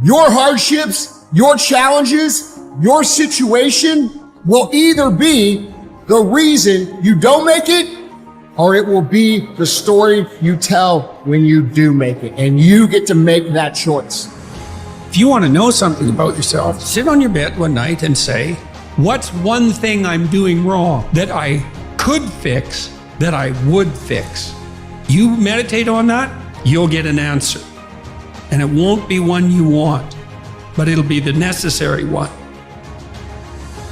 Your hardships, your challenges, your situation will either be the reason you don't make it, or it will be the story you tell when you do make it. And you get to make that choice. If you want to know something about yourself, sit on your bed one night and say, what's one thing I'm doing wrong that I could fix, that I would fix? You meditate on that, you'll get an answer. And it won't be one you want, but it'll be the necessary one.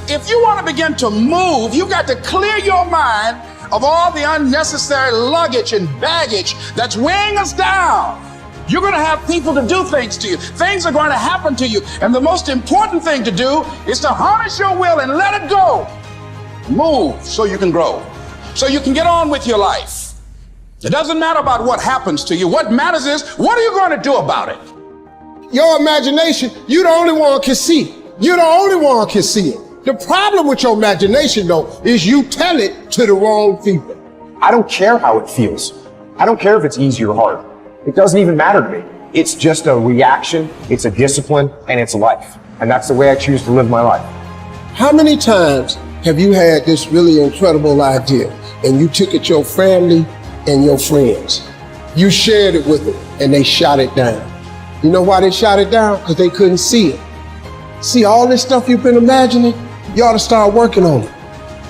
If you want to begin to move, you got to clear your mind of all the unnecessary luggage and baggage that's weighing us down. You're going to have people to do things to you. Things are going to happen to you. And the most important thing to do is to harness your will and let it go. Move so you can grow, so you can get on with your life. It doesn't matter about what happens to you. What matters is, what are you going to do about it? Your imagination, you the only one can see. You the only one can see it. The problem with your imagination, though, is you tell it to the wrong people. I don't care how it feels. I don't care if it's easy or hard. It doesn't even matter to me. It's just a reaction, it's a discipline, and it's life. And that's the way I choose to live my life. How many times have you had this really incredible idea and you took it to your family and your friends? You shared it with them and they shot it down. You know why they shot it down? Because they couldn't see it. See, all this stuff you've been imagining, you ought to start working on it.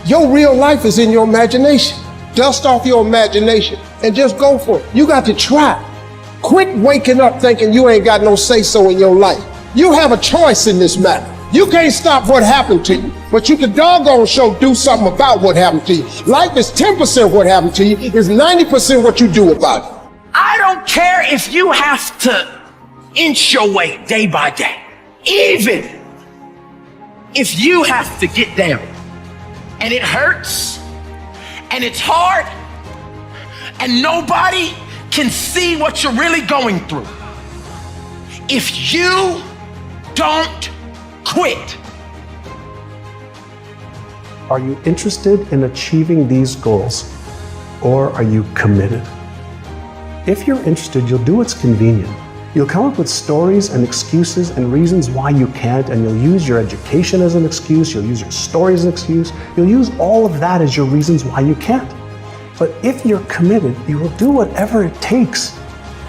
Your real life is in your imagination. Dust off your imagination and just go for it. You got to try. Quit waking up thinking you ain't got no say-so in your life. You have a choice in this matter. You can't stop what happened to you, but you can doggone sure do something about what happened to you. Life is 10% what happened to you, is 90% what you do about it. I don't care if you have to inch your way day by day, even if you have to get down and it hurts and it's hard and nobody can see what you're really going through. If you don't quit. Are you interested in achieving these goals, or are you committed? If you're interested, you'll do what's convenient. You'll come up with stories and excuses and reasons why you can't, and you'll use your education as an excuse, you'll use your story as an excuse, you'll use all of that as your reasons why you can't. But if you're committed, you will do whatever it takes.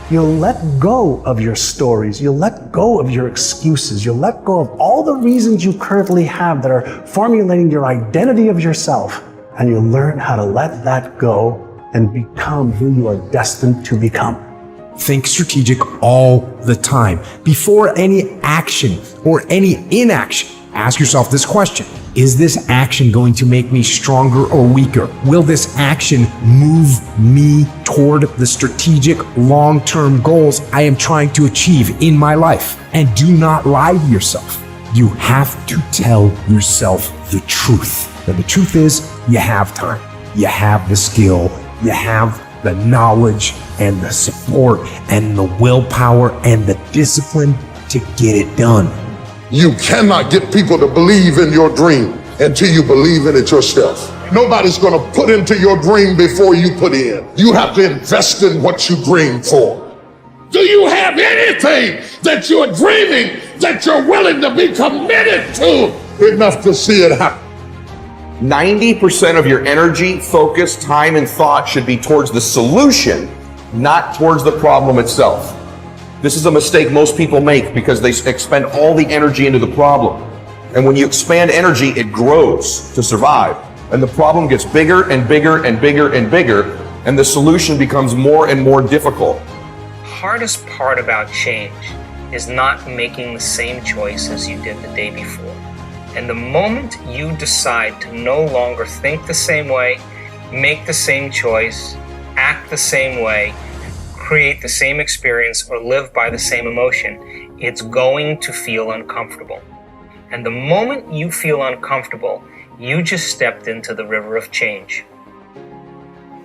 You'll let go of your stories, you'll let go of your excuses, you'll let go of all the reasons you currently have that are formulating your identity of yourself, and you'll learn how to let that go and become who you are destined to become. Think strategic all the time. Before any action or any inaction, ask yourself this question. Is this action going to make me stronger or weaker? Will this action move me toward the strategic long-term goals I am trying to achieve in my life? And do not lie to yourself. You have to tell yourself the truth. And the truth is, you have time. You have the skill. You have the knowledge and the support and the willpower and the discipline to get it done. You cannot get people to believe in your dream until you believe in it yourself. Nobody's going to put into your dream before you put in. You have to invest in what you dream for. Do you have anything that you're dreaming that you're willing to be committed to enough to see it happen? 90% of your energy, focus, time, and thought should be towards the solution, not towards the problem itself. This is a mistake most people make because they expend all the energy into the problem. And when you expand energy, it grows to survive. And the problem gets bigger and bigger and bigger and bigger, and the solution becomes more and more difficult. Hardest part about change is not making the same choice as you did the day before. And the moment you decide to no longer think the same way, make the same choice, act the same way, create the same experience, or live by the same emotion, it's going to feel uncomfortable. And the moment you feel uncomfortable, you just stepped into the river of change.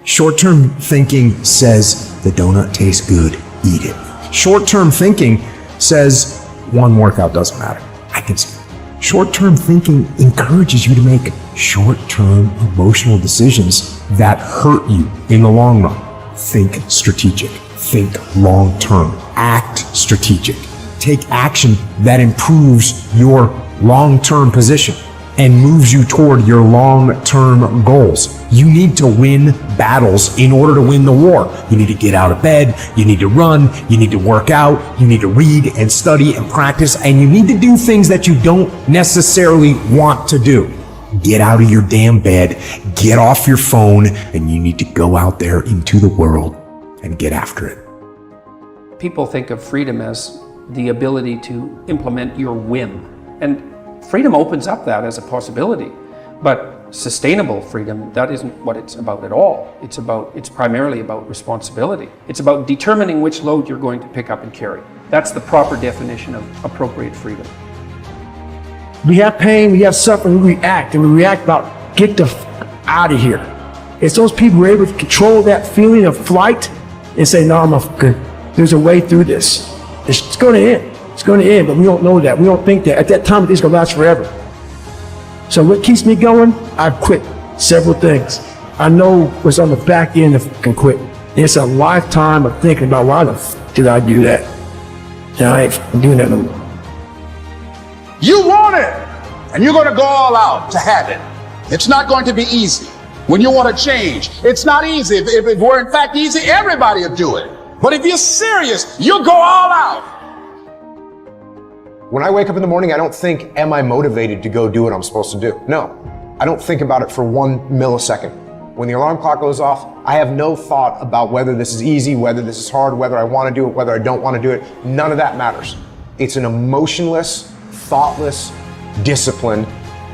Short-term thinking says the donut tastes good, eat it. Short-term thinking says one workout doesn't matter. I can see it. Short-term thinking encourages you to make short-term emotional decisions that hurt you in the long run. Think strategic. Think long-term. Act strategic. take action that improves your long-term position and moves you toward your long-term goals. You need to win battles in order to win the war. You need to get out of bed, you need to run, you need to work out, you need to read and study and practice, and you need to do things that you don't necessarily want to do. Get out of your damn bed, get off your phone, and you need to go out there into the world and get after it. People think of freedom as the ability to implement your whim. And freedom opens up that as a possibility. But sustainable freedom, that isn't what it's about at all. It's primarily about responsibility. It's about determining which load you're going to pick up and carry. That's the proper definition of appropriate freedom. We have pain, we have suffering, we react, and we react about get the out of here. It's those people who are able to control that feeling of flight and say, no, there's a way through this. It's going to end. It's going to end, but we don't know that. We don't think that. At that time, it's going to last forever. So what keeps me going? I've quit several things. I know what's on the back end of can quit. It's a lifetime of thinking about why the f did I do that? And I ain't doing that no more. You want it, and you're going to go all out to have it. It's not going to be easy. When you want to change, it's not easy. If it were in fact easy, everybody would do it. But if you're serious, you'll go all out. When I wake up in the morning, I don't think, am I motivated to go do what I'm supposed to do? No, I don't think about it for 1 millisecond. When the alarm clock goes off, I have no thought about whether this is easy, whether this is hard, whether I want to do it, whether I don't want to do it. None of that matters. It's an emotionless, thoughtless discipline.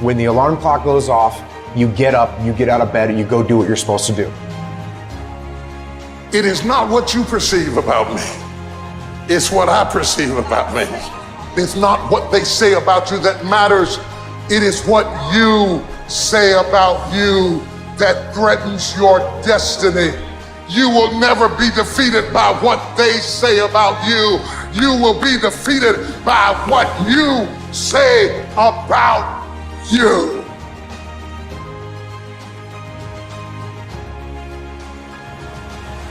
When the alarm clock goes off, you get up, you get out of bed, and you go do what you're supposed to do. It is not what you perceive about me. It's what I perceive about me. It's not what they say about you that matters. It is what you say about you that threatens your destiny. You will never be defeated by what they say about you. You will be defeated by what you say about you.